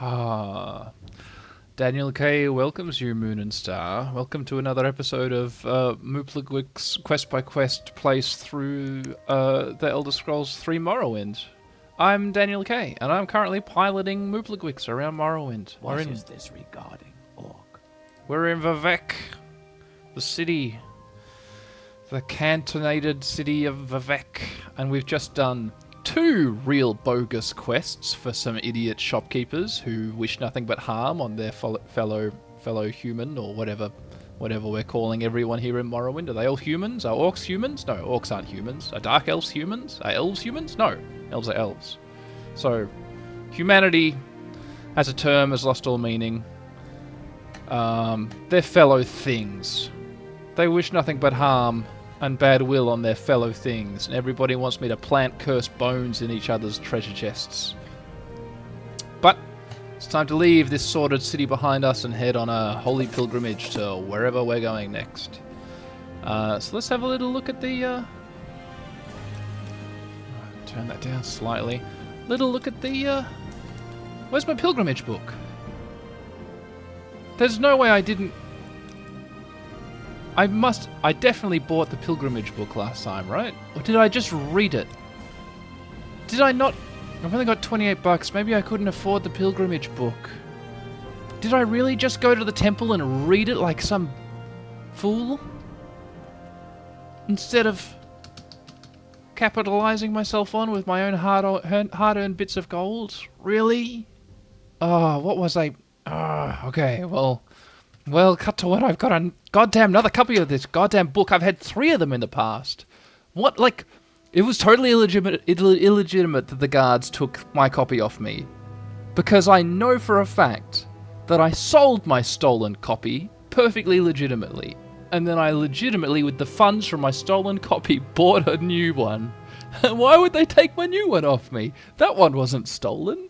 Ah, Daniel K. welcomes you, Moon and Star. Welcome to another episode of Mooplagwic's Quest-by-Quest plays through the Elder Scrolls 3 Morrowind. I'm Daniel K, and I'm currently piloting Mooplagwix around Morrowind. What is this regarding, Orc? We're in Vivec, the city, the cantonated city of Vivec, and we've just done 2 real bogus quests for some idiot shopkeepers who wish nothing but harm on their fellow human, or whatever we're calling everyone here in Morrowind. Are they all humans? Are orcs humans? No, orcs aren't humans. Are dark elves humans? Are elves humans? No, elves are elves. So, humanity, as a term, has lost all meaning. They're fellow things. They wish nothing but harm and bad will on their fellow things, and everybody wants me to plant cursed bones in each other's treasure chests. But it's time to leave this sordid city behind us and head on a holy pilgrimage to wherever we're going next. So let's have a little look at the... turn that down slightly. Little look at the... Where's my pilgrimage book? There's no way I didn't... I definitely bought the pilgrimage book last time, right? Or did I just read it? Did I not? I've only got 28 bucks. Maybe I couldn't afford the pilgrimage book. Did I really just go to the temple and read it like some fool? Instead of capitalizing myself on with my own hard-earned bits of gold? Really? Oh, what was I... okay, well, cut to what I've got a goddamn another copy of this goddamn book. I've had 3 of them in the past. What, like, it was totally illegitimate that the guards took my copy off me. Because I know for a fact that I sold my stolen copy perfectly legitimately. And then I legitimately, with the funds from my stolen copy, bought a new one. Why would they take my new one off me? That one wasn't stolen.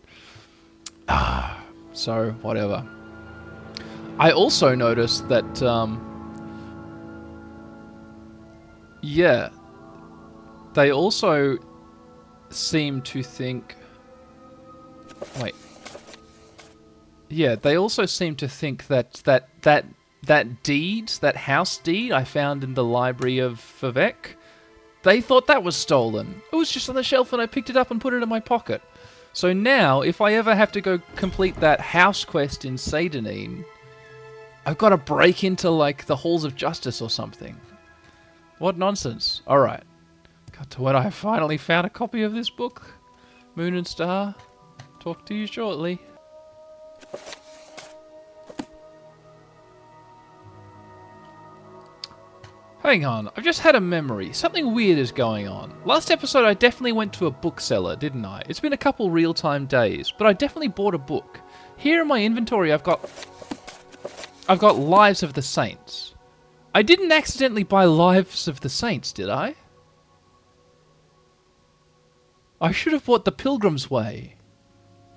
So, whatever. I also noticed that, they also seem to think... Wait. Yeah, they also seem to think that deed, that house deed I found in the library of Vivec, they thought that was stolen. It was just on the shelf and I picked it up and put it in my pocket. So now, if I ever have to go complete that house quest in Seydanine, I've got to break into, like, the Halls of Justice or something. What nonsense. Alright. Got to when I finally found a copy of this book. Moon and Star. Talk to you shortly. Hang on, I've just had a memory. Something weird is going on. Last episode I definitely went to a bookseller, didn't I? It's been a couple real-time days, but I definitely bought a book. Here in my inventory I've got Lives of the Saints. I didn't accidentally buy Lives of the Saints, did I? I should have bought The Pilgrim's Way.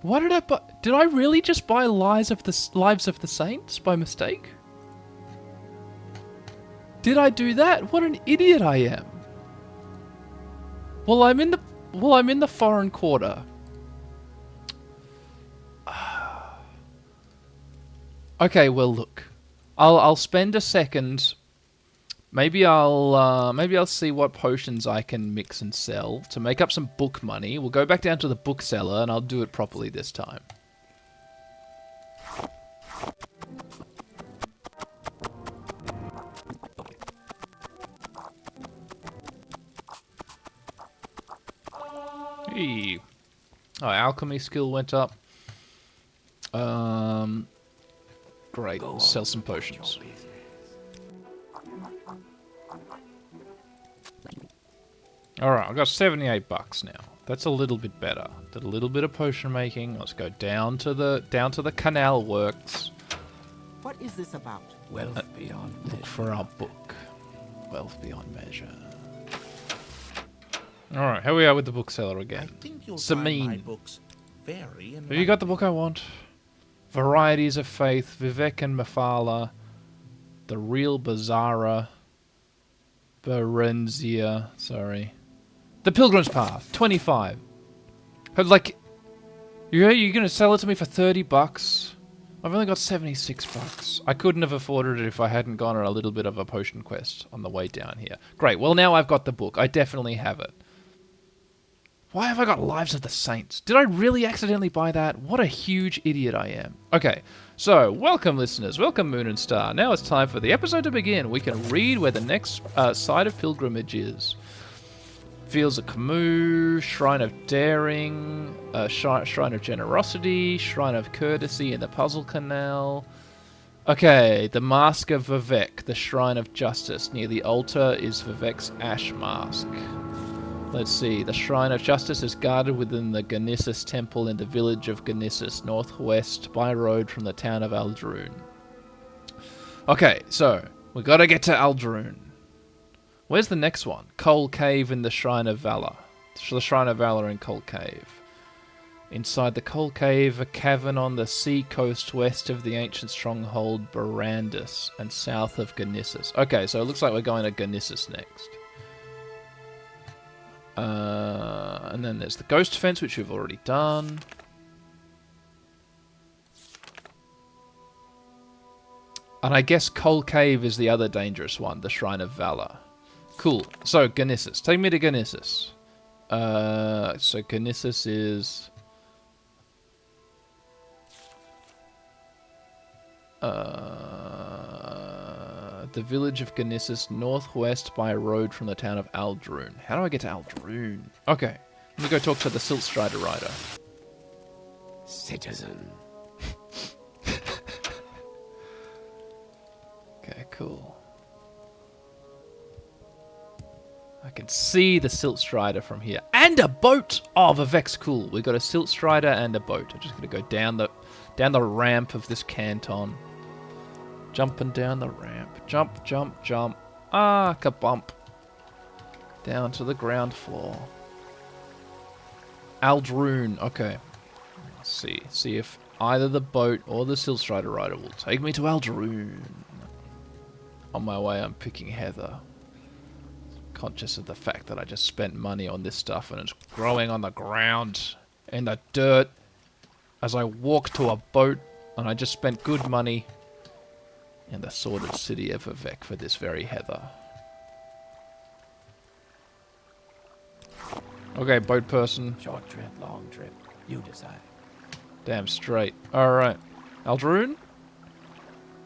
Why did I buy... Did I really just buy Lives of the Saints by mistake? Did I do that? What an idiot I am. Well, I'm in the foreign quarter. Okay, well, look. I'll spend a second. Maybe I'll see what potions I can mix and sell to make up some book money. We'll go back down to the bookseller and I'll do it properly this time. Hey. Oh, alchemy skill went up. Great. Sell some potions. Alright, I've got 78 bucks now. That's a little bit better. Did a little bit of potion making. Let's go down to the canal works. What is this about? Wealth beyond measure. Look for our book. Wealth beyond measure. Alright, here we are with the bookseller again. I think you'll Samine. find my books very Have you got the book I want? Varieties of Faith, Vivec and Mephala, The Real Bizarra, Berenzia, sorry. The Pilgrim's Path, 25. Like, You're gonna sell it to me for 30 bucks? I've only got 76 bucks. I couldn't have afforded it if I hadn't gone on a little bit of a potion quest on the way down here. Great, well now I've got the book. I definitely have it. Why have I got Lives of the Saints? Did I really accidentally buy that? What a huge idiot I am. Okay, so welcome listeners, welcome Moon and Star. Now it's time for the episode to begin. We can read where the next site of pilgrimage is. Fields of Camus, Shrine of Daring, Shrine of Generosity, Shrine of Courtesy in the Puzzle Canal. Okay, the Mask of Vivek, the Shrine of Justice. Near the altar is Vivek's ash mask. Let's see, the Shrine of Justice is guarded within the Gnissis Temple in the village of Gnissis, northwest by road from the town of Aldroon. Okay, so, we gotta get to Aldroon. Where's the next one? Coal Cave in the Shrine of Valor. The Shrine of Valor in Coal Cave. Inside the Coal Cave, a cavern on the sea coast west of the ancient stronghold Barandus and south of Gnissis. Okay, so it looks like we're going to Gnissis next. And then there's the Ghost Fence, which we've already done. And I guess Coal Cave is the other dangerous one, the Shrine of Valor. Cool. So, Gnissis. Take me to Gnissis. So Gnissis is... the village of Gnissis, northwest by a road from the town of Aldroon. How do I get to Aldroon? Okay, let me go talk to the Siltstrider rider. Citizen. Okay, cool. I can see the Siltstrider from here. And a boat! Oh, Vivek's cool. We got a Siltstrider and a boat. I'm just gonna go down the ramp of this canton. Jumping down the ramp. Jump, jump, jump. Ah, kabump. Down to the ground floor. Aldroon. Okay. Let's see. See if either the boat or the Siltstrider rider will take me to Aldroon. On my way, I'm picking heather. Conscious of the fact that I just spent money on this stuff and it's growing on the ground in the dirt as I walk to a boat, and I just spent good money in the sordid city of Vivek for this very heather. Okay, boat person. Short trip, long trip. You decide. Damn straight. Alright. Aldroon?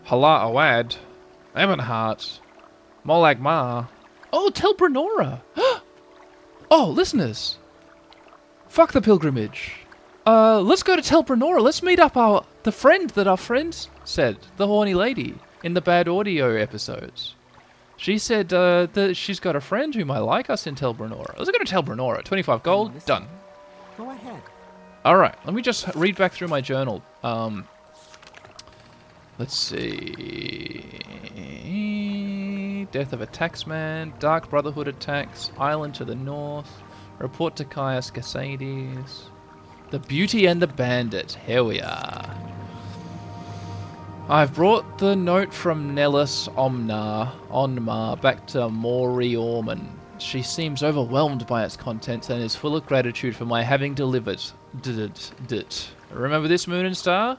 Hala Awad. Ebenhart. Molag Ma. Oh, Tel Brenora. Oh, listeners. Fuck the pilgrimage. Let's go to Tel Brenora. Let's meet up the friend that our friend said. The horny lady. In the bad audio episodes. She said that she's got a friend who might like us in Tel Brenora. Let's go to Tel Brenora. 25 gold. Done. Go ahead. Alright, let me just read back through my journal. Let's see. Death of a Taxman. Dark Brotherhood attacks. Island to the north. Report to Caius Cassades. The Beauty and the Bandit. Here we are. I've brought the note from Nellis Onmar back to Morrowind. She seems overwhelmed by its contents and is full of gratitude for my having delivered. Remember this, Moon and Star?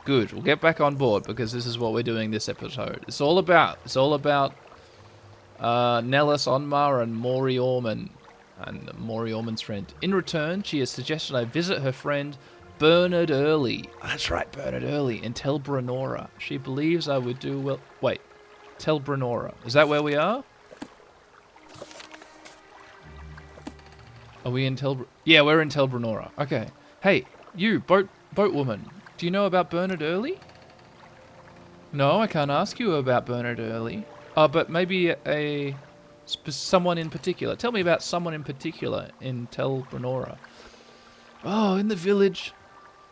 Good, we'll get back on board because this is what we're doing this episode. It's all about Nellis Onmar and Morrowind and Morrowind's friend. In return, she has suggested I visit her friend Bernard Early. That's right, Bernard Early in Tel Brenora. She believes I would do well. Wait, Tel Brenora. Is that where we are? Are we in Yeah, we're in Tel Brenora. Okay. Hey, you, boat woman. Do you know about Bernard Early? No, I can't ask you about Bernard Early. But maybe someone in particular. Tell me about someone in particular in Tel Brenora. Oh, in the village.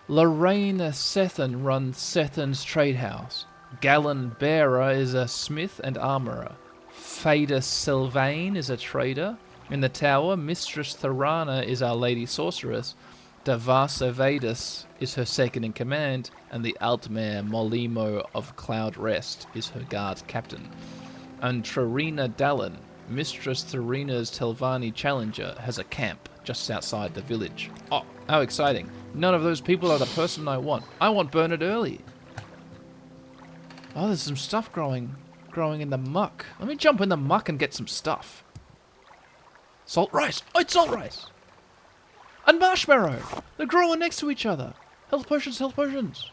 Lorraine Sethan runs Sethan's trade house. Gallon Bearer is a smith and armourer. Fada Sylvain is a trader. In the tower, Mistress Tharana is our lady sorceress. Davasa Vedus is her second in command, and the Altmare Molimo of Cloud Rest is her guard captain. And Trarina Dallin, Mistress Tharina's Telvani challenger, has a camp just outside the village. Oh, how exciting. None of those people are the person I want. I want Bernard Early. Oh, there's some stuff growing in the muck. Let me jump in the muck and get some stuff. Salt rice. Oh, it's salt rice. And marshmallow. They're growing next to each other. Health potions, health potions.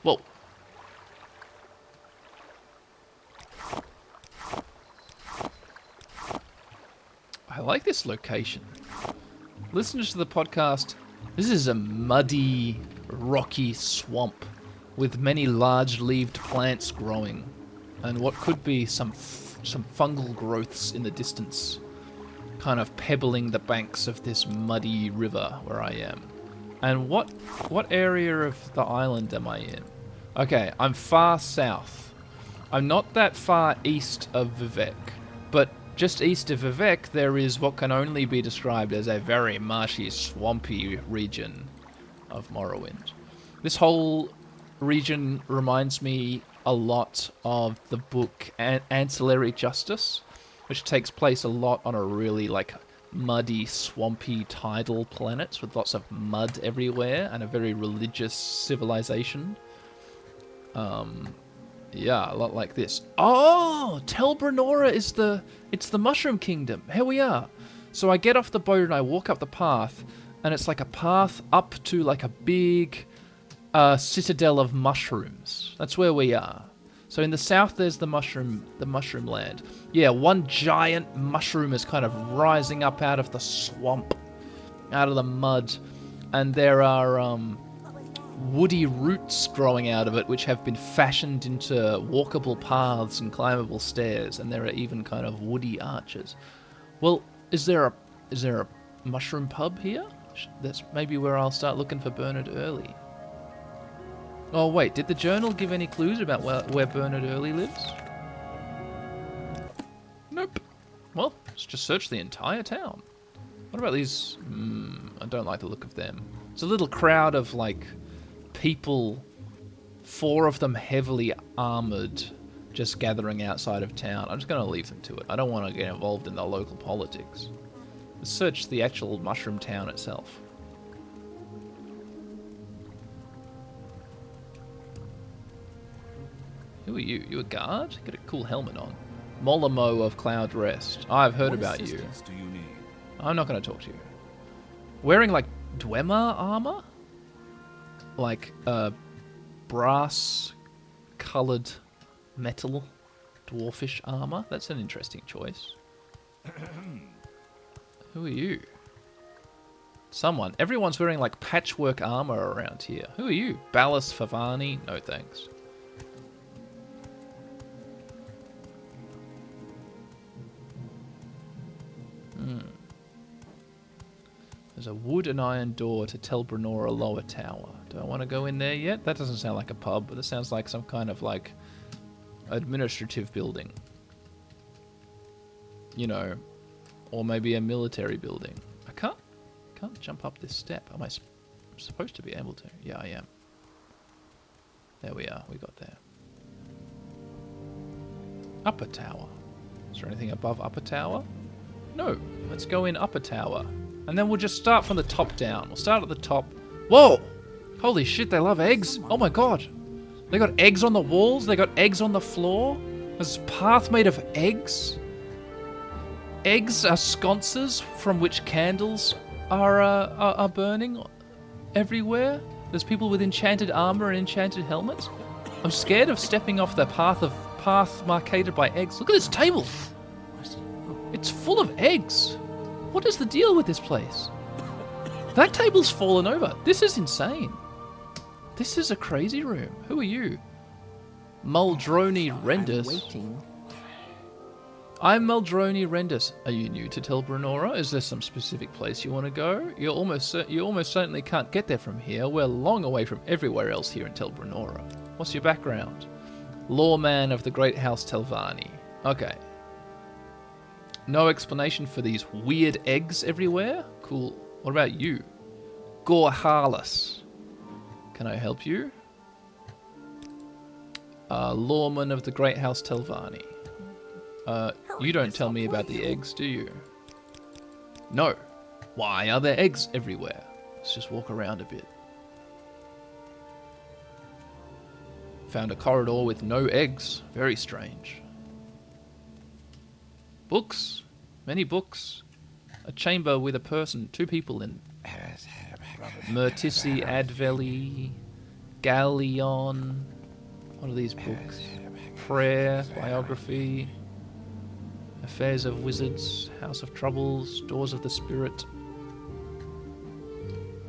Whoa. I like this location. Listeners to the podcast, this is a muddy, rocky swamp with many large-leaved plants growing, and what could be some fungal growths in the distance, kind of pebbling the banks of this muddy river where I am. And what area of the island am I in? Okay, I'm far south. I'm not that far east of Vivek, but just east of Vivek there is what can only be described as a very marshy, swampy region of Morrowind. This whole region reminds me a lot of the book Ancillary Justice, which takes place a lot on a really like muddy, swampy, tidal planet with lots of mud everywhere and a very religious civilization. Yeah, a lot like this. Oh, Tel Brenora is it's the Mushroom Kingdom. Here we are. So I get off the boat and I walk up the path, and it's like a path up to like a big citadel of mushrooms. That's where we are. So in the south, there's the mushroom land. Yeah, one giant mushroom is kind of rising up out of the swamp, out of the mud, and there are woody roots growing out of it, which have been fashioned into walkable paths and climbable stairs, and there are even kind of woody arches. Well, is there a mushroom pub here? That's maybe where I'll start looking for Bernard Early. Oh wait, did the journal give any clues about where Bernard Early lives? Nope. Well, let's just search the entire town. What about these? I don't like the look of them. It's a little crowd of like people, 4 of them heavily armored, just gathering outside of town. I'm just going to leave them to it. I don't want to get involved in the local politics. Let's search the actual mushroom town itself. Who are you? You a guard? Get a cool helmet on. Molamo of Cloud Rest. I've heard about you. Do you need? I'm not going to talk to you. Wearing like Dwemer armor? Like brass colored metal dwarfish armor? That's an interesting choice. Who are you? Someone. Everyone's wearing like patchwork armor around here. Who are you? Ballas Favani? No thanks. There's a wood and iron door to Tel Brenora Lower Tower. Do I want to go in there yet? That doesn't sound like a pub, but it sounds like some kind of like administrative building. You know, or maybe a military building. I can't jump up this step. Am I supposed to be able to? Yeah, I am. There we are. We got there. Upper Tower. Is there anything above Upper Tower? No. Let's go in Upper Tower. And then we'll just start from the top down. We'll start at the top. Whoa! Holy shit, they love eggs. Oh my god. They got eggs on the walls. They got eggs on the floor. There's a path made of eggs. Eggs are sconces from which candles are burning everywhere. There's people with enchanted armor and enchanted helmets. I'm scared of stepping off the path marked by eggs. Look at this table. It's full of eggs. What is the deal with this place? That table's fallen over. This is insane. This is a crazy room. Who are you? Muldroni Rendus. I'm Muldroni Rendus. Are you new to Tel Brenora? Is there some specific place you want to go? You almost certainly can't get there from here. We're long away from everywhere else here in Tel Brenora. What's your background? Lawman of the Great House Telvanni. Okay. No explanation for these weird eggs everywhere? Cool. What about you? Gorhalis. Can I help you? Lawman of the Great House Telvanni. You don't tell me about the eggs, do you? No. Why are there eggs everywhere? Let's just walk around a bit. Found a corridor with no eggs. Very strange. Books. Many books. A chamber with a person, 2 people in. Mertissi Adveli. Galleon. What are these books? Prayer. Biography. Affairs of Wizards. House of Troubles. Doors of the Spirit.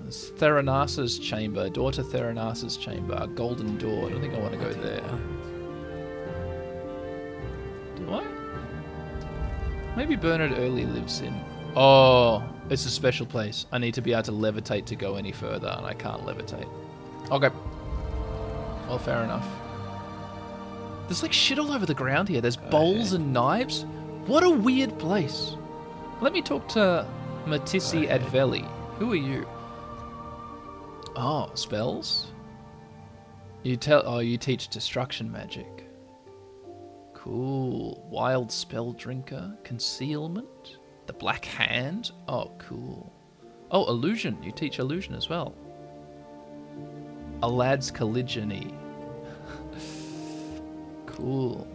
There's Theranas's chamber. Door to Theranas's chamber. A golden door. I don't think I want to go there. Do I? Maybe Bernard Early lives in... Oh, it's a special place. I need to be able to levitate to go any further, and I can't levitate. Okay. Well, fair enough. There's like shit all over the ground here. There's bowls and knives. What a weird place. Let me talk to Mertissi Adveli. Who are you? Oh, spells? You teach destruction magic. Cool. Wild spell drinker. Concealment. The Black Hand. Oh, cool. Oh, illusion. You teach illusion as well. A lad's Caligony. Cool.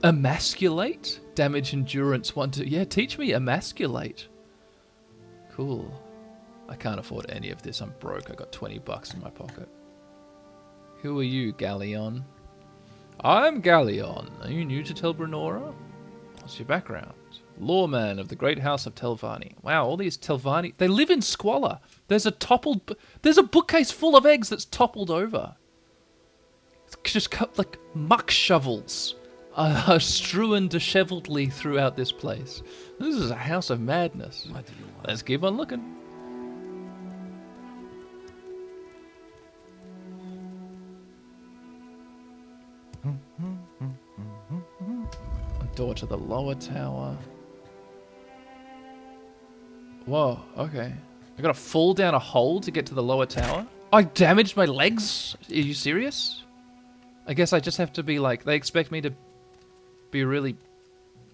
Emasculate? Damage endurance 1 to... Yeah, teach me emasculate. Cool. I can't afford any of this. I'm broke. I got 20 bucks in my pocket. Who are you, Galleon? I'm Galleon. Are you new to Tel Brenora? What's your background? Lawman of the great house of Telvanni. Wow, all these Telvanni... They live in squalor. There's a bookcase full of eggs that's toppled over. It's just like muck shovels are strewn disheveledly throughout this place. This is a house of madness. What do you want? Let's keep on looking. Door to the lower tower. Whoa, okay. I gotta fall down a hole to get to the lower tower? I damaged my legs? Are you serious? I guess I just have to be like, they expect me to be really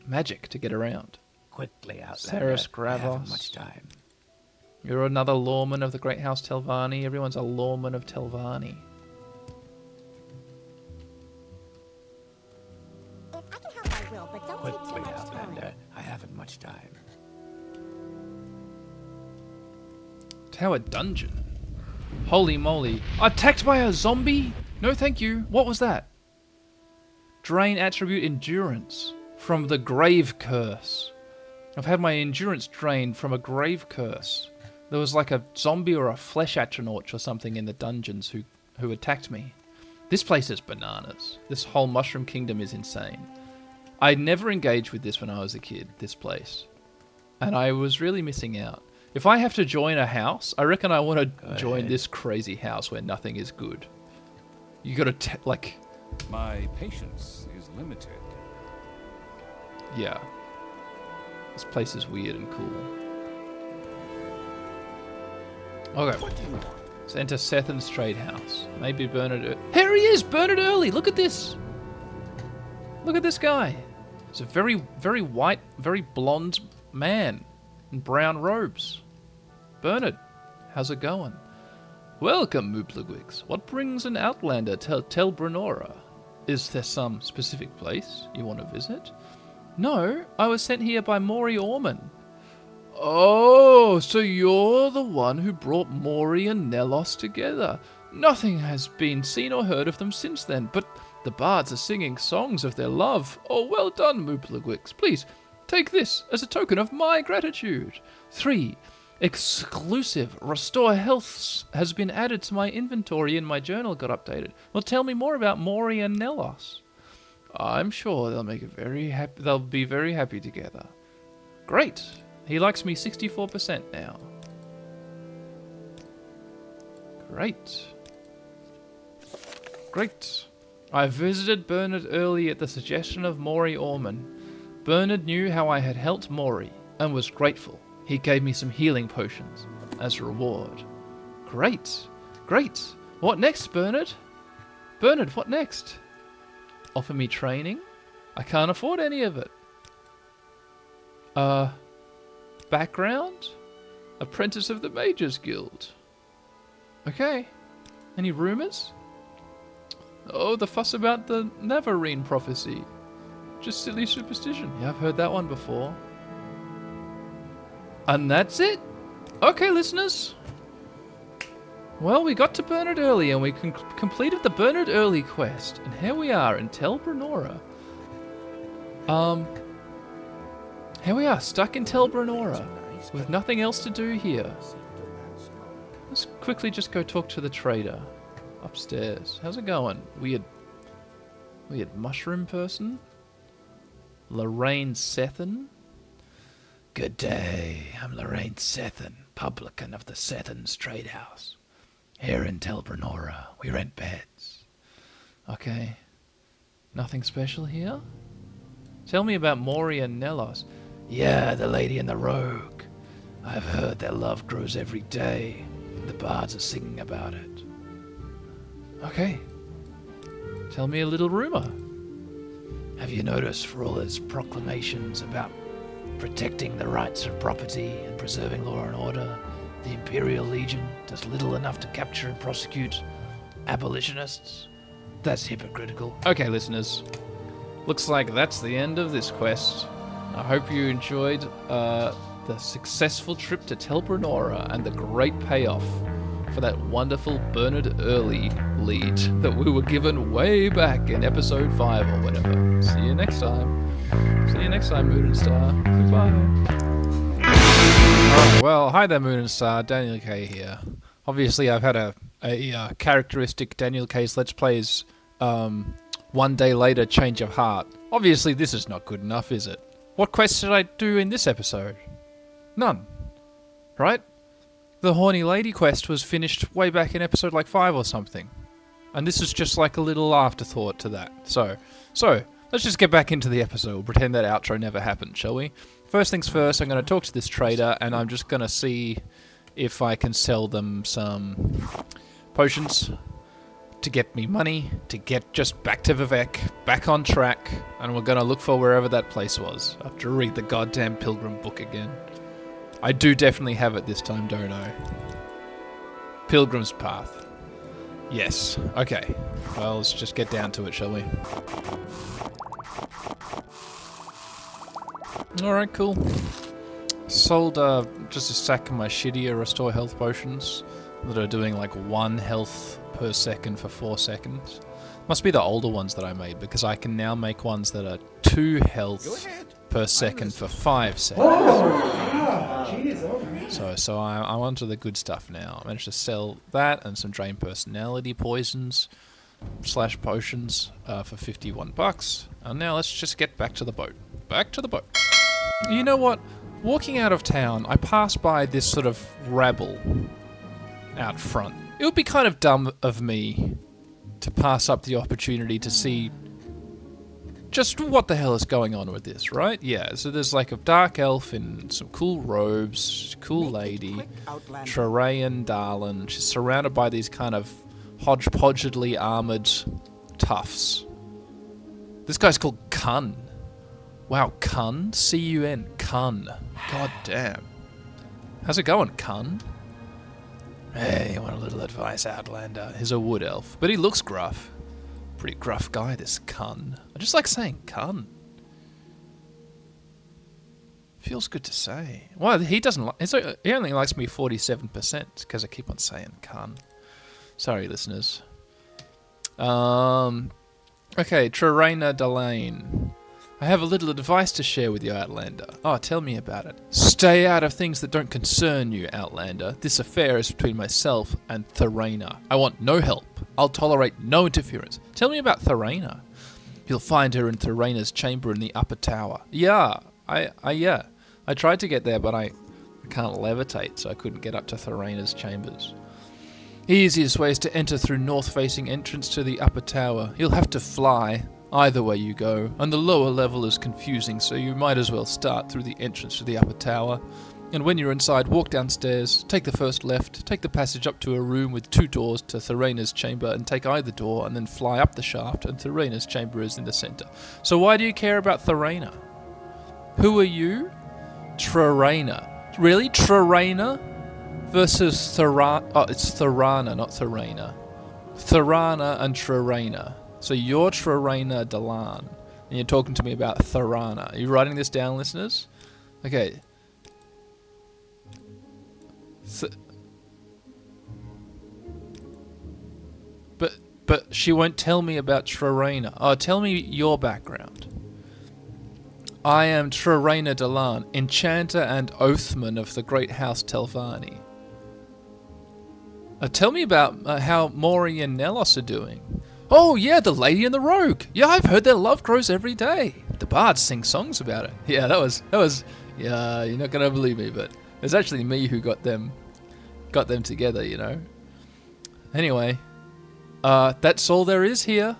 magic to get around. Quickly, Outlander. Saris I haven't Gravos. much time. You're another lawman of the great house Telvanni. Everyone's a lawman of Telvanni. If I can help, I will, but don't take too Quickly, much time. Outlander. I haven't much time. Tower dungeon. Holy moly. Attacked by a zombie? No thank you. What was that? Drain attribute endurance from the grave curse. I've had my endurance drained from a grave curse. There was like a zombie or a flesh atronach or something in the dungeons who attacked me. This place is bananas. This whole Mushroom Kingdom is insane. I never engaged with this when I was a kid, this place. And I was really missing out. If I have to join a house, I reckon I want to join this crazy house where nothing is good. You gotta, like... My patience is limited. Yeah. This place is weird and cool. Okay. What do you want? Let's enter Sethan's trade house. Maybe Bernard... Here he is! Bernard Early! Look at this! Look at this guy. He's a very, very white, very blonde man in brown robes. Bernard, how's it going? Welcome, Mooplagwix. What brings an outlander to Tel Brenora? Is there some specific place you want to visit? No, I was sent here by Maury Orman. Oh, so you're the one who brought Maury and Nellos together. Nothing has been seen or heard of them since then, but the bards are singing songs of their love. Oh, well done, Mooplagwix. Please, take this as a token of my gratitude. 3. Exclusive Restore Healths has been added to my inventory and my journal got updated. Well, tell me more about Maury and Nellos. I'm sure they'll be very happy together. Great. He likes me 64% now. Great. Great. I visited Bernard early at the suggestion of Maury Orman. Bernard knew how I had helped Maury and was grateful. He gave me some healing potions as a reward. Great. Great. What next, Bernard? Bernard, what next? Offer me training? I can't afford any of it. Background? Apprentice of the Mages Guild. Okay. Any rumors? Oh, the fuss about the Navarrene prophecy. Just silly superstition. Yeah, I've heard that one before. And that's it? Okay, listeners. Well, we got to Bernard Early and we completed the Bernard Early quest. And here we are in Tel Brenora. Here we are, stuck in Tel Brenora, with nothing else to do here. Let's quickly just go talk to the trader upstairs. How's it going? Weird mushroom person? Lorraine Sethan? Good day, I'm Lorraine Sethan, publican of the Sethan's Trade House. Here in Tel Brenora, we rent beds. Okay. Nothing special here? Tell me about Moria Nellos. Yeah, the lady and the rogue. I've heard their love grows every day. The bards are singing about it. Okay. Tell me a little rumor. Have you noticed for all his proclamations about protecting the rights of property and preserving law and order, the Imperial Legion does little enough to capture and prosecute abolitionists? That's hypocritical. Okay, listeners. Looks like that's the end of this quest. I hope you enjoyed the successful trip to Tel Brenora and the great payoff for that wonderful Bernard Early lead that we were given way back in episode 5 or whatever. See you next time. See you next time, Moon and Star. Goodbye. Alright, well, hi there, Moon and Star. Daniel K here. Obviously, I've had a characteristic Daniel K's Let's Plays one day later change of heart. Obviously, this is not good enough, is it? What quest did I do in this episode? None. Right? The Horny Lady quest was finished way back in episode like 5 or something. And this is just like a little afterthought to that. So, let's just get back into the episode. We'll pretend that outro never happened, shall we? First things first, I'm going to talk to this trader and I'm just going to see if I can sell them some potions to get me money, to get just back to Vivek, back on track, and we're going to look for wherever that place was. I have to read the goddamn Pilgrim book again. I do definitely have it this time, don't I? Pilgrim's Path. Yes. Okay. Well, let's just get down to it, shall we? Alright, cool. Sold just a stack of my shittier restore health potions that are doing like 1 health per second for 4 seconds. Must be the older ones that I made, because I can now make ones that are 2 health per second for 5 seconds. So I'm onto the good stuff now. I managed to sell that and some drain personality poisons / potions for $51. And now let's just get back to the boat. Back to the boat. You know what? Walking out of town, I passed by this sort of rabble out front. It would be kind of dumb of me to pass up the opportunity to see just what the hell is going on with this, right? Yeah, so there's like a dark elf in some cool robes, cool lady, Trerean Darlin. She's surrounded by these kind of hodgepodgedly armored toughs. This guy's called Kun. Wow, Kun? C-U-N. Kun. God damn. How's it going, Kun? Hey, you want a little advice, Outlander? He's a wood elf, but he looks gruff. Pretty gruff guy, this Kun. I just like saying Kun. Feels good to say. Well, he doesn't like... He only likes me 47% because I keep on saying Kun. Sorry, listeners. Okay, Trerena Delane. I have a little advice to share with you, Outlander. Oh, tell me about it. Stay out of things that don't concern you, Outlander. This affair is between myself and Therena. I want no help. I'll tolerate no interference. Tell me about Therena. You'll find her in Therena's chamber in the upper tower. Yeah, I tried to get there, but I can't levitate, so I couldn't get up to Therena's chambers. Easiest way is to enter through north-facing entrance to the upper tower. You'll have to fly. Either way you go, and the lower level is confusing, so you might as well start through the entrance to the upper tower. And when you're inside, walk downstairs, take the first left, take the passage up to a room with 2 doors to Therena's chamber, and take either door, and then fly up the shaft, and Therena's chamber is in the center. So why do you care about Therena? Who are you? Trerena. Really? Trarana versus Thorana. Oh, it's Thorana, not Thorana. Thorana and Trarana. So you're Trarana Delan, and you're talking to me about Thorana. Are you writing this down, listeners? Okay. But she won't tell me about Trarana. Oh, tell me your background. I am Trarana Delan, enchanter and oathman of the great house Telvanni. Tell me about how Mori and Nelos are doing. Oh yeah, the lady and the rogue. Yeah, I've heard their love grows every day. The bards sing songs about it. Yeah, that was. Yeah, you're not gonna believe me, but it's actually me who got them together. You know. Anyway, that's all there is here.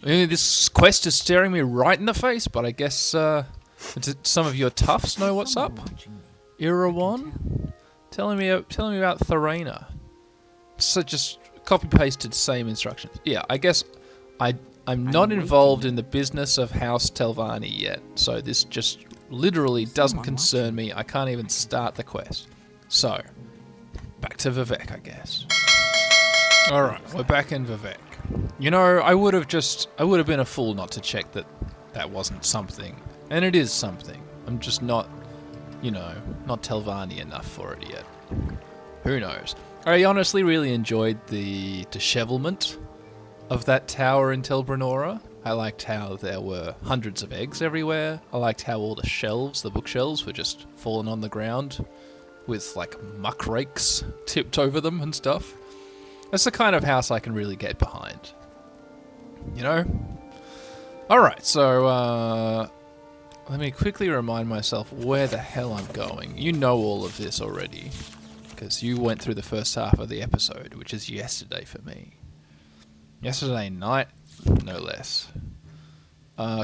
This quest is staring me right in the face, but I guess some of your toughs know what's up. Irawan, telling me about Thorana. So just copy pasted same instructions. Yeah, I guess I'm not involved in the business of House Telvanni yet, so this just literally doesn't concern me. I can't even start the quest. So back to Vivek, I guess. All right, we're back in Vivek. You know, I would have been a fool not to check that wasn't something. And it is something. I'm just not, not Telvanni enough for it yet. Who knows? I honestly really enjoyed the dishevelment of that tower in Tel Brenora. I liked how there were hundreds of eggs everywhere. I liked how all the bookshelves were just falling on the ground with like muck rakes tipped over them and stuff. That's the kind of house I can really get behind. You know? Alright, so let me quickly remind myself where the hell I'm going. You know all of this already, because you went through the first half of the episode, which is yesterday for me. Yesterday night, no less.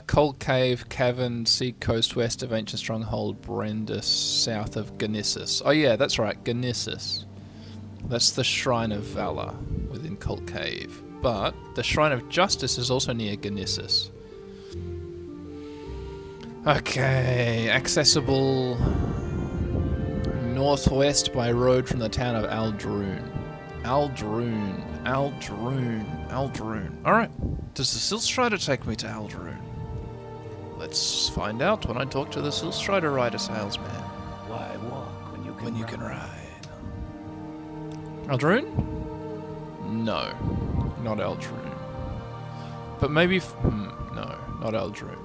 Cold Cave, Cavern, Sea Coast west of Ancient Stronghold, Brendis, south of Ganissus. Oh yeah, that's right, Ganissus. That's the Shrine of Valor within Cold Cave. But the Shrine of Justice is also near Ganissus. Okay, accessible northwest by road from the town of Aldrune. Aldrune. Alright, does the Silstrider take me to Aldrune? Let's find out when I talk to the Silstrider rider salesman. Why walk when you can ride? Aldrune? No, not Aldrune. But maybe... no, not Aldrune.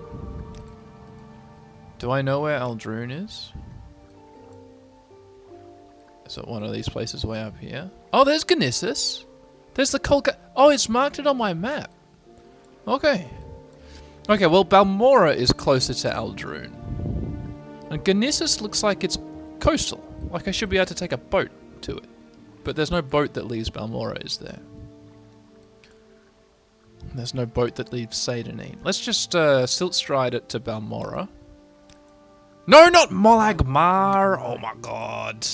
Do I know where Aldrune is? Is it one of these places way up here? Oh, there's Ganissus. There's the Colga... Oh, it's marked it on my map. Okay. Okay, well, Balmora is closer to Aldrune. And Ganissus looks like it's coastal. Like I should be able to take a boat to it. But there's no boat that leaves Balmora, is there? There's no boat that leaves Seydanine. Let's just Siltstride it to Balmora. No, not Molagmar! Oh my god.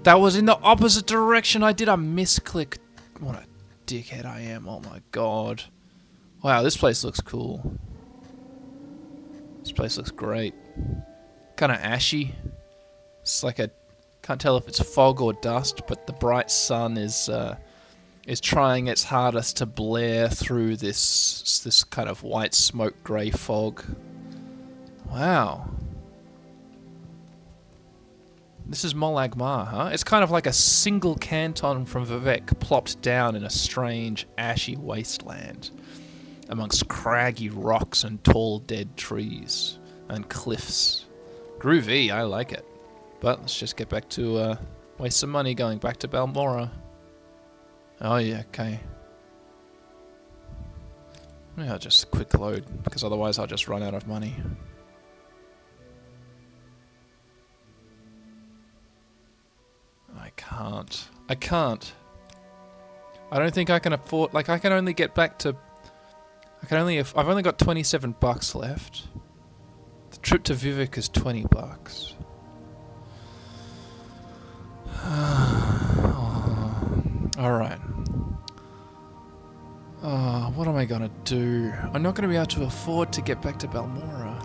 That was in the opposite direction. I did a misclick. What a dickhead I am. Oh my god. Wow, this place looks cool. This place looks great. Kind of ashy. It's like a... Can't tell if it's fog or dust, but the bright sun is trying its hardest to blare through this kind of white smoke grey fog. Wow. This is Molagmar, huh? It's kind of like a single canton from Vivek plopped down in a strange, ashy wasteland amongst craggy rocks and tall dead trees and cliffs. Groovy, I like it. But let's just get back to, waste some money going back to Balmora. Oh yeah, okay. Maybe I'll just quick load, because otherwise I'll just run out of money. I can't. I don't think I can afford, like I can only get back to, I've only got 27 bucks left. The trip to Vivek is 20 bucks. Alright. What am I gonna do? I'm not gonna be able to afford to get back to Balmora.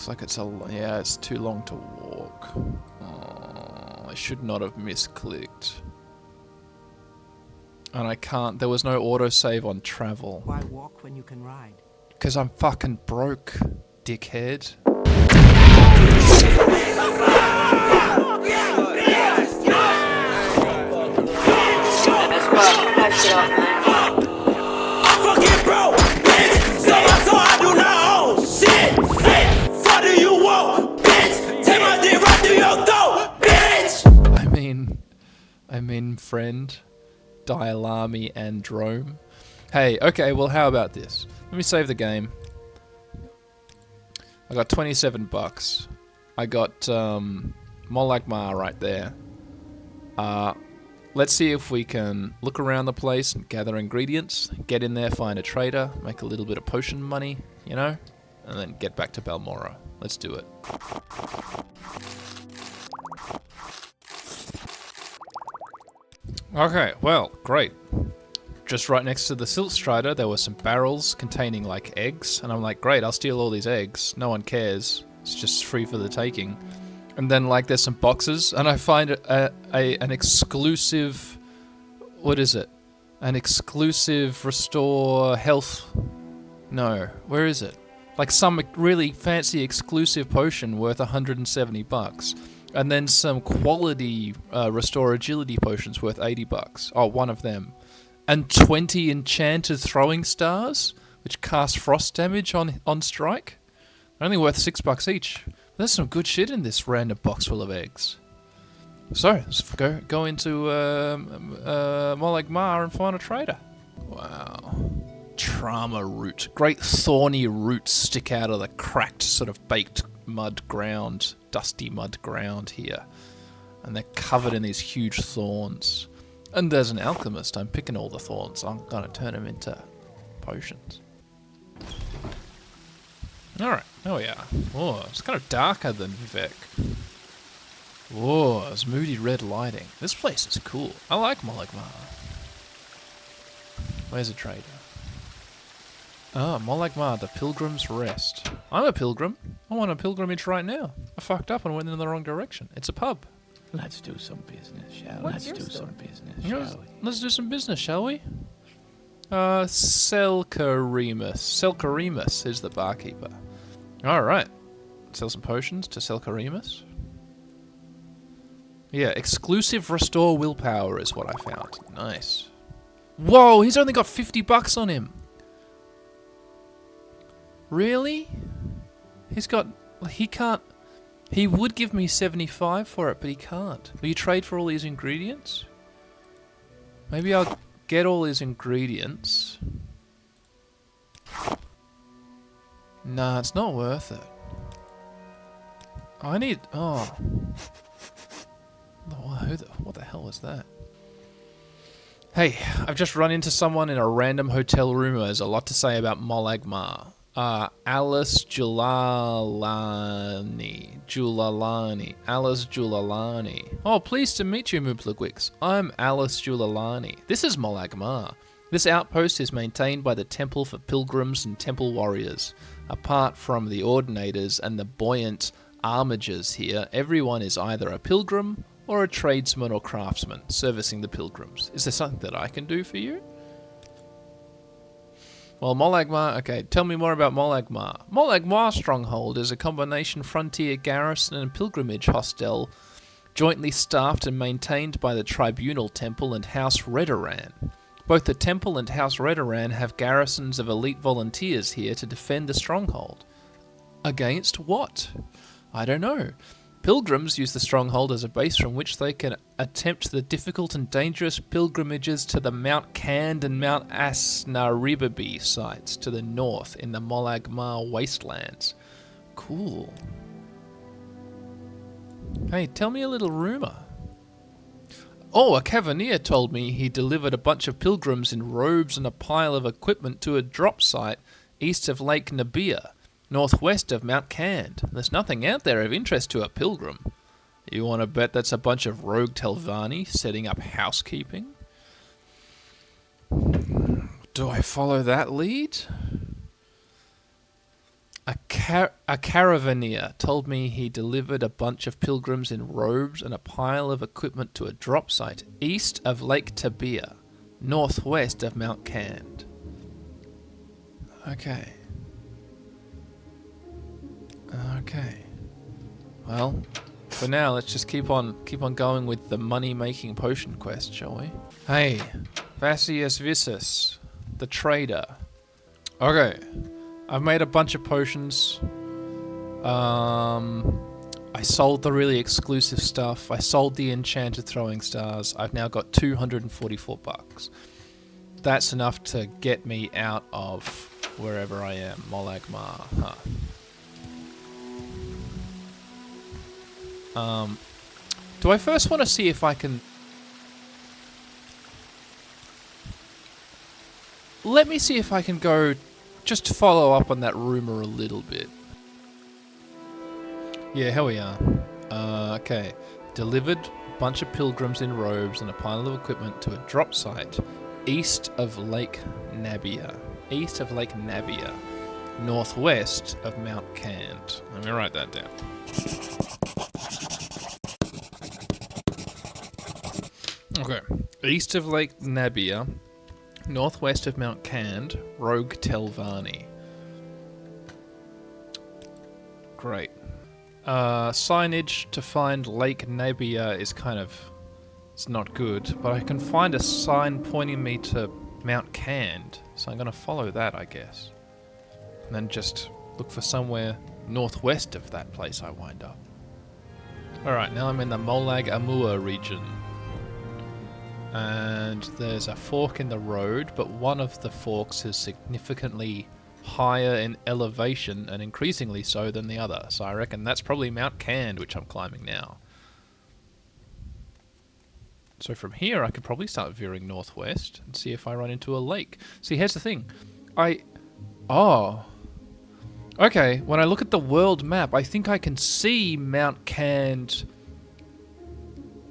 Looks like it's it's too long to walk. Oh, I should not have misclicked. And I can't, there was no autosave on travel. Why walk when you can ride? Because I'm fucking broke, dickhead. Fucking bro, bitch. So I do not own shit. What do you want, bitch? Take my dick right through your throat, bitch. I mean, friend, Dialami and Drome. Hey, okay, well, how about this? Let me save the game. I got 27 bucks. I got Molagmar right there. Let's see if we can look around the place and gather ingredients, get in there, find a trader, make a little bit of potion money, you know, and then get back to Balmorra. Let's do it. Okay, well, great. Just right next to the Silt Strider, there were some barrels containing, like, eggs, and I'm like, great, I'll steal all these eggs. No one cares. It's just free for the taking. And then, like, there's some boxes, and I find an exclusive... What is it? An exclusive restore health... No, where is it? Like some really fancy exclusive potion worth 170 bucks. And then some quality restore agility potions worth 80 bucks. Oh, one of them. And 20 enchanted throwing stars, which cast frost damage on strike. Only worth 6 bucks each. There's some good shit in this random box full of eggs. So, let's go into Molagmar and find a trader. Wow. Trauma root. Great thorny roots stick out of the cracked, sort of baked mud ground, dusty mud ground here. And they're covered in these huge thorns. And there's an alchemist. I'm picking all the thorns. I'm going to turn them into potions. Alright, there we are. Oh, it's kind of darker than Vivek. Whoa, it's moody red lighting. This place is cool. I like Molagmar. Where's a trader? Ah, Molagmar, the Pilgrim's Rest. I'm a pilgrim. I'm on a pilgrimage right now. I fucked up and went in the wrong direction. It's a pub. Let's do some business, shall we? Let's do some business, shall we? Let's do some business, shall we? Selkarimus is the barkeeper. Alright. Sell some potions to Selkarimus. Yeah, exclusive restore willpower is what I found. Nice. Whoa, he's only got 50 bucks on him. Really? He can't... He would give me 75 for it, but he can't. Will you trade for all these ingredients? Maybe I'll get all his ingredients. Nah, it's not worth it. I need... Oh. What the hell was that? Hey, I've just run into someone in a random hotel room who has a lot to say about Molagmar. Alice Julalani. Alice Julalani. Oh, pleased to meet you, Mooplagwix. I'm Alice Julalani. This is Molagmar. This outpost is maintained by the Temple for Pilgrims and Temple Warriors. Apart from the Ordinators and the buoyant armigers here, everyone is either a pilgrim or a tradesman or craftsman servicing the pilgrims. Is there something that I can do for you? Well, Molagmar... Okay, tell me more about Molagmar. Molagmar Stronghold is a combination frontier garrison and pilgrimage hostel jointly staffed and maintained by the Tribunal Temple and House Redoran. Both the Temple and House Redoran have garrisons of elite volunteers here to defend the stronghold. Against what? I don't know. Pilgrims use the stronghold as a base from which they can attempt the difficult and dangerous pilgrimages to the Mount Cand and Mount Asnaribabi sites to the north in the Molagmar wastelands. Cool. Hey, tell me a little rumour. Oh, a Cavalier told me he delivered a bunch of pilgrims in robes and a pile of equipment to a drop site east of Lake Nabia, northwest of Mount Cand. There's nothing out there of interest to a pilgrim. You want to bet that's a bunch of rogue Telvanni setting up housekeeping? Do I follow that lead? A caravaneer told me he delivered a bunch of pilgrims in robes and a pile of equipment to a drop site east of Lake Tabir, northwest of Mount Cand. Okay. Okay. Well, for now, let's just keep on going with the money-making potion quest, shall we? Hey, Vassius Vissus, the trader. Okay, I've made a bunch of potions. I sold the really exclusive stuff. I sold the enchanted throwing stars. I've now got 244 bucks. That's enough to get me out of wherever I am, Molagmar. Do I first want to see if I can... Let me see if I can go just to follow up on that rumor a little bit. Yeah, here we are. Okay. Delivered a bunch of pilgrims in robes and a pile of equipment to a drop site east of Lake Nabia. East of Lake Nabia. Northwest of Mount Cand. Let me write that down. Okay. East of Lake Nabia. Northwest of Mount Cand. Rogue Telvanni. Great. Signage to find Lake Nabia is kind of... It's not good, but I can find a sign pointing me to Mount Cand, so I'm going to follow that, I guess. And then just look for somewhere northwest of that place I wind up. Alright, now I'm in the Molag Amur region. And there's a fork in the road, but one of the forks is significantly higher in elevation and increasingly so than the other. So I reckon that's probably Mount Cand, which I'm climbing now. So from here I could probably start veering northwest and see if I run into a lake. See, here's the thing. Oh. Okay, when I look at the world map, I think I can see Mount Cand.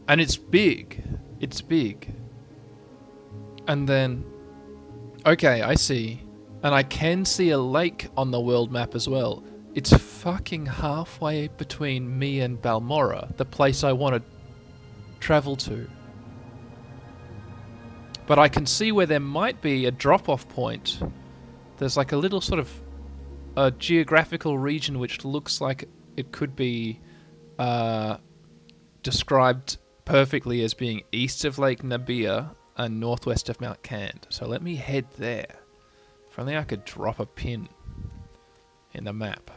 And it's big. It's big. And then... Okay, I see. And I can see a lake on the world map as well. It's fucking halfway between me and Balmorra, the place I want to travel to. But I can see where there might be a drop-off point. There's like a little sort of a geographical region which looks like it could be described perfectly as being east of Lake Nabia and northwest of Mount Cand. So let me head there. If only I could drop a pin in the map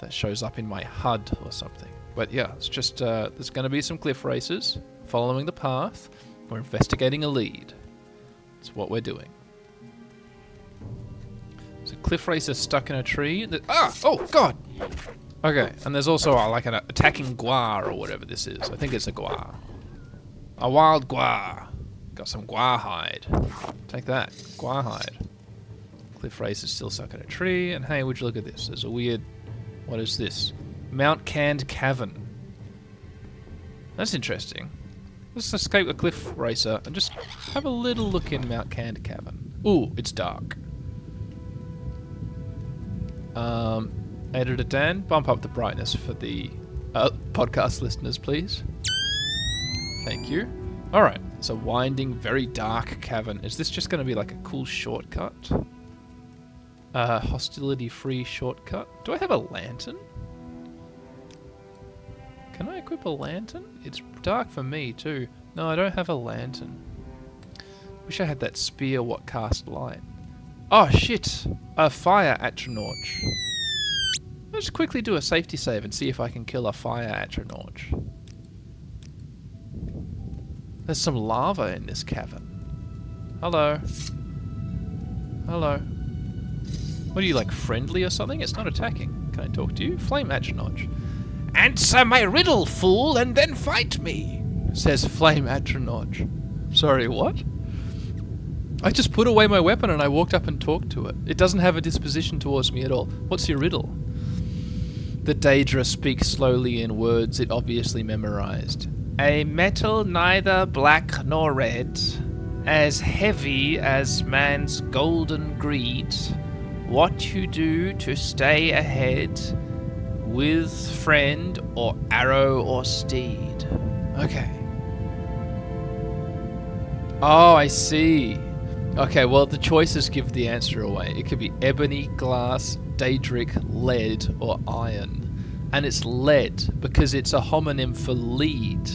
that shows up in my HUD or something. But yeah, it's just, there's going to be some cliff races. Following the path, we're investigating a lead. That's what we're doing. So cliff racer stuck in a tree. Oh, God! Okay, and there's also like an attacking guar or whatever this is. I think it's a guar. A wild guar. Got some guar hide. Take that. Guar hide. Cliff racer still stuck in a tree. And hey, would you look at this? There's a weird... What is this? Mount Cand Cavern. That's interesting. Let's escape the cliff racer and just have a little look in Mount Cand Cavern. Ooh, it's dark. Editor Dan, bump up the brightness for the podcast listeners, please. Thank you. Alright, it's a winding, very dark cavern. Is this just going to be like a cool shortcut? Hostility-free shortcut. Do I have a lantern? Can I equip a lantern? It's dark for me too. No, I don't have a lantern. Wish I had that spear what cast light. Oh shit! A fire Atronorch. Let's quickly do a safety save and see if I can kill a fire Atronorch. There's some lava in this cavern. Hello. Hello. What are you, like, friendly or something? It's not attacking. Can I talk to you? Flame Atronorch. Answer my riddle, fool, and then fight me, says Flame Atronorch. Sorry, what? I just put away my weapon and I walked up and talked to it. It doesn't have a disposition towards me at all. What's your riddle? The Daedra speaks slowly in words it obviously memorized. A metal neither black nor red, as heavy as man's golden greed, what you do to stay ahead with friend or arrow or steed. Okay. Oh, I see. Okay, well, the choices give the answer away. It could be ebony, glass, daedric, lead, or iron. And it's lead because it's a homonym for lead.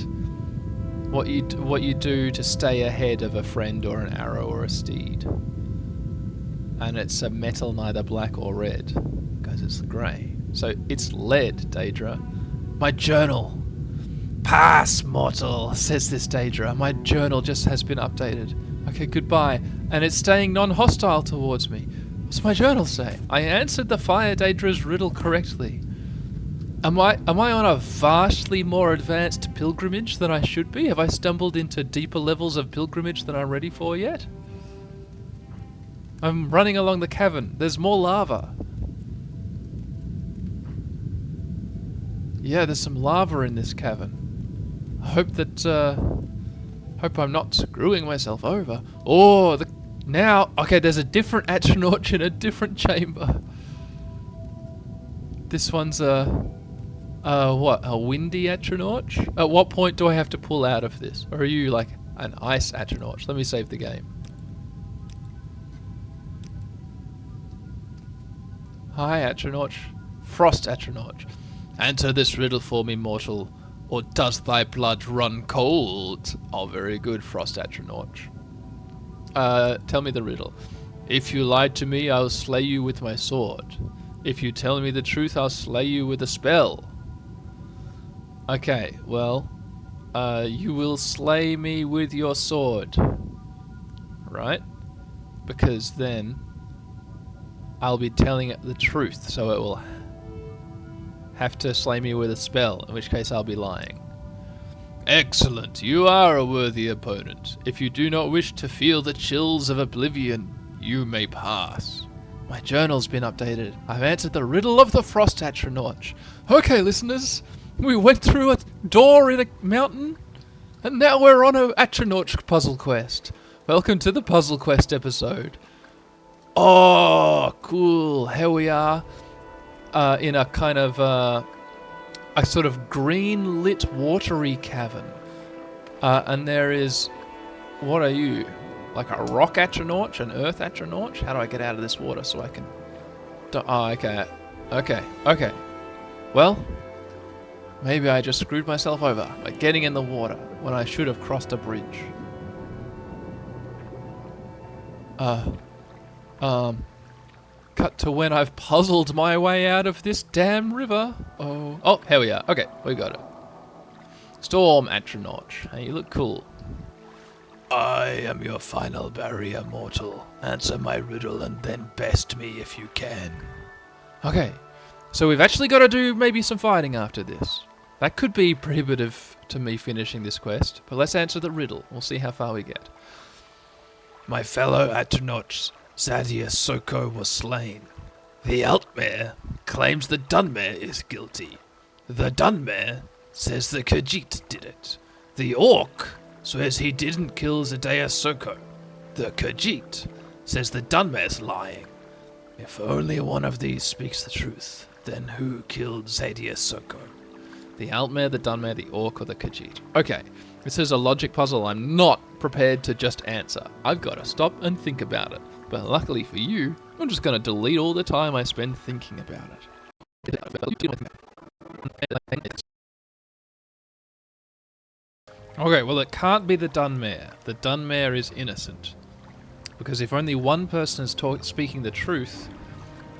What you do to stay ahead of a friend or an arrow or a steed. And it's a metal neither black or red because it's grey. So it's lead, Daedra. My journal. Pass, mortal, says this Daedra. My journal just has been updated. Okay, goodbye. And it's staying non-hostile towards me. What's my journal say? I answered the Fire Daedra's riddle correctly. Am I on a vastly more advanced pilgrimage than I should be? Have I stumbled into deeper levels of pilgrimage than I'm ready for yet? I'm running along the cavern. There's more lava. Yeah, there's some lava in this cavern. I hope that, hope I'm not screwing myself over. Oh, okay, there's a different Atronach in a different chamber. This one's what, a windy Atronach? At what point do I have to pull out of this? Or are you like an ice Atronach? Let me save the game. Hi, Atronach. Frost Atronach. Answer this riddle for me, mortal, or does thy blood run cold? Oh, very good, Frost Atronach. Tell me the riddle. If you lied to me, I'll slay you with my sword. If you tell me the truth, I'll slay you with a spell. Okay, well, you will slay me with your sword. Right? Because then I'll be telling it the truth, so it will have to slay me with a spell, in which case I'll be lying. Excellent, you are a worthy opponent. If you do not wish to feel the chills of oblivion, you may pass. My journal's been updated. I've answered the riddle of the Frost Atronach. Okay, listeners, we went through a door in a mountain, and now we're on a Atronach puzzle quest. Welcome to the puzzle quest episode. Oh, cool. Here we are in a kind of a sort of green lit watery cavern. And there is, what are you? Like a rock Atronach, an earth Atronach? How do I get out of this water so I can... Oh, okay. Okay. Well, maybe I just screwed myself over by getting in the water when I should have crossed a bridge. Cut to when I've puzzled my way out of this damn river. Oh, here we are. Okay, we got it. Storm Atronach. Hey, you look cool. I am your final barrier, mortal. Answer my riddle and then best me if you can. Okay, so we've actually got to do maybe some fighting after this. That could be prohibitive to me finishing this quest, but let's answer the riddle. We'll see how far we get. My fellow Atronach, Zadia Soko, was slain. The Altmare claims the Dunmare is guilty. The Dunmare says the Khajiit did it. The Orc swears he didn't kill Zadia Soko. The Khajiit says the Dunmare's lying. If only one of these speaks the truth, then who killed Zadia Soko? The Altmare, the Dunmare, the Orc, or the Khajiit. Okay, this is a logic puzzle I'm not prepared to just answer. I've got to stop and think about it. But luckily for you, I'm just going to delete all the time I spend thinking about it. Okay, well it can't be the Dunmare. The Dunmare is innocent. Because if only one person is speaking the truth,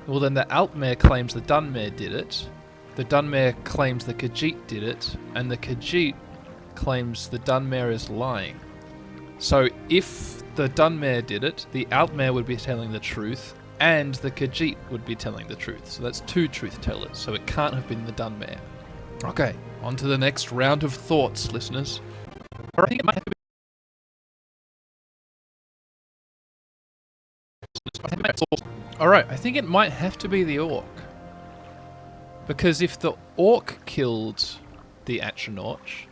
well then the Altmare claims the Dunmare did it, the Dunmare claims the Khajiit did it, and the Khajiit claims the Dunmare is lying. So if the Dunmare did it, the Altmare would be telling the truth, and the Khajiit would be telling the truth. So that's two truth tellers, so it can't have been the Dunmare. Okay, on to the next round of thoughts, listeners. Or I think it might have been... Alright, I think it might have to be the Orc. Because if the Orc killed the Atronach,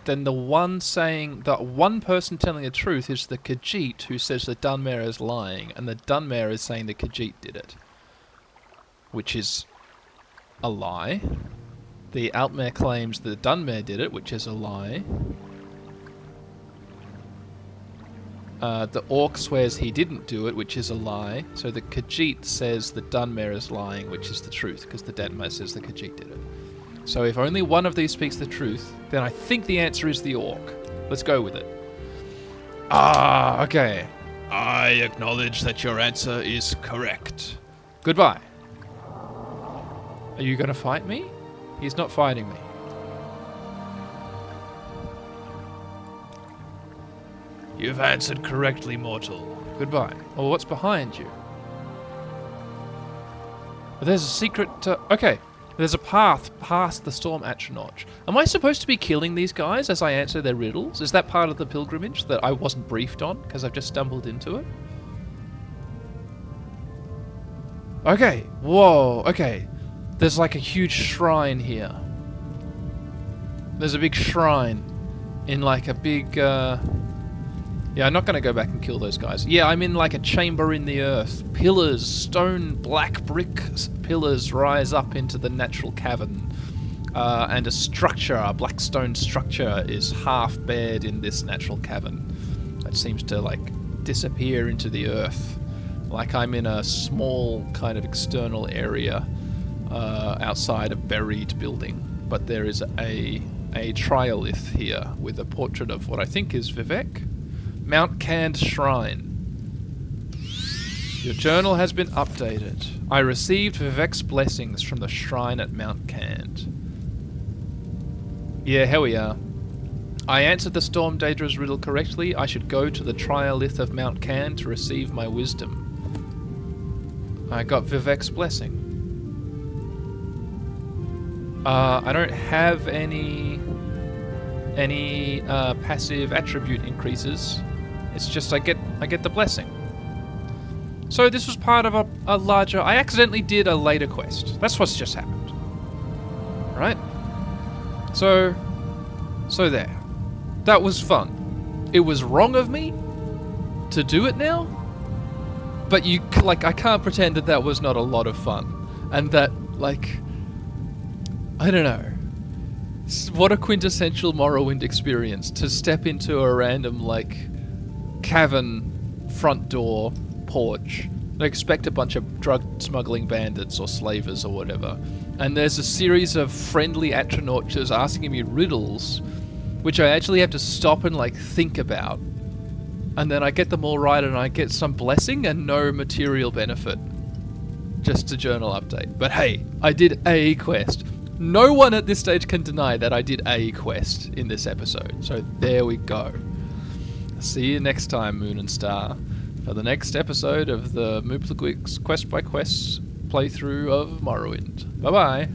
then the one person telling the truth is the Khajiit, who says the Dunmare is lying, and the Dunmare is saying the Khajiit did it, which is a lie. The Altmare claims the Dunmare did it, which is a lie. The Orc swears he didn't do it, which is a lie. So the Khajiit says the Dunmare is lying, which is the truth, because the Dunmare says the Khajiit did it. So if only one of these speaks the truth, then I think the answer is the Orc. Let's go with it. Ah, okay. I acknowledge that your answer is correct. Goodbye. Are you going to fight me? He's not fighting me. You've answered correctly, mortal. Goodbye. Oh, what's behind you? There's a secret... okay. There's a path past the Storm Atronach. Am I supposed to be killing these guys as I answer their riddles? Is that part of the pilgrimage that I wasn't briefed on because I've just stumbled into it? Okay. Whoa. Okay. There's like a huge shrine here. There's a big shrine in like a big... Yeah, I'm not going to go back and kill those guys. Yeah, I'm in like a chamber in the earth. Pillars, stone, black brick pillars rise up into the natural cavern. And a structure, a black stone structure, is half bared in this natural cavern. That seems to like disappear into the earth. Like I'm in a small kind of external area outside a buried building. But there is a triolith here with a portrait of what I think is Vivek. Mount Cand Shrine. Your journal has been updated. I received Vivek's blessings from the shrine at Mount Cand. Yeah, here we are. I answered the Storm Daedra's riddle correctly. I should go to the triolith of Mount Cand to receive my wisdom. I got Vivek's blessing. I don't have any passive attribute increases. It's just I get the blessing. So this was part of a larger... I accidentally did a later quest. That's what's just happened. Right? So there. That was fun. It was wrong of me to do it now, but I can't pretend that was not a lot of fun. And that, like... I don't know. What a quintessential Morrowind experience to step into a random, like, cavern front door porch and expect a bunch of drug smuggling bandits or slavers or whatever. And there's a series of friendly Atronachs asking me riddles, which I actually have to stop and, like, think about. And then I get them all right and I get some blessing and no material benefit. Just a journal update. But hey, I did a quest. No one at this stage can deny that I did a quest in this episode. So there we go. See you next time, Moon and Star, for the next episode of the Morrowind Quest-by-quest playthrough of Morrowind. Bye-bye.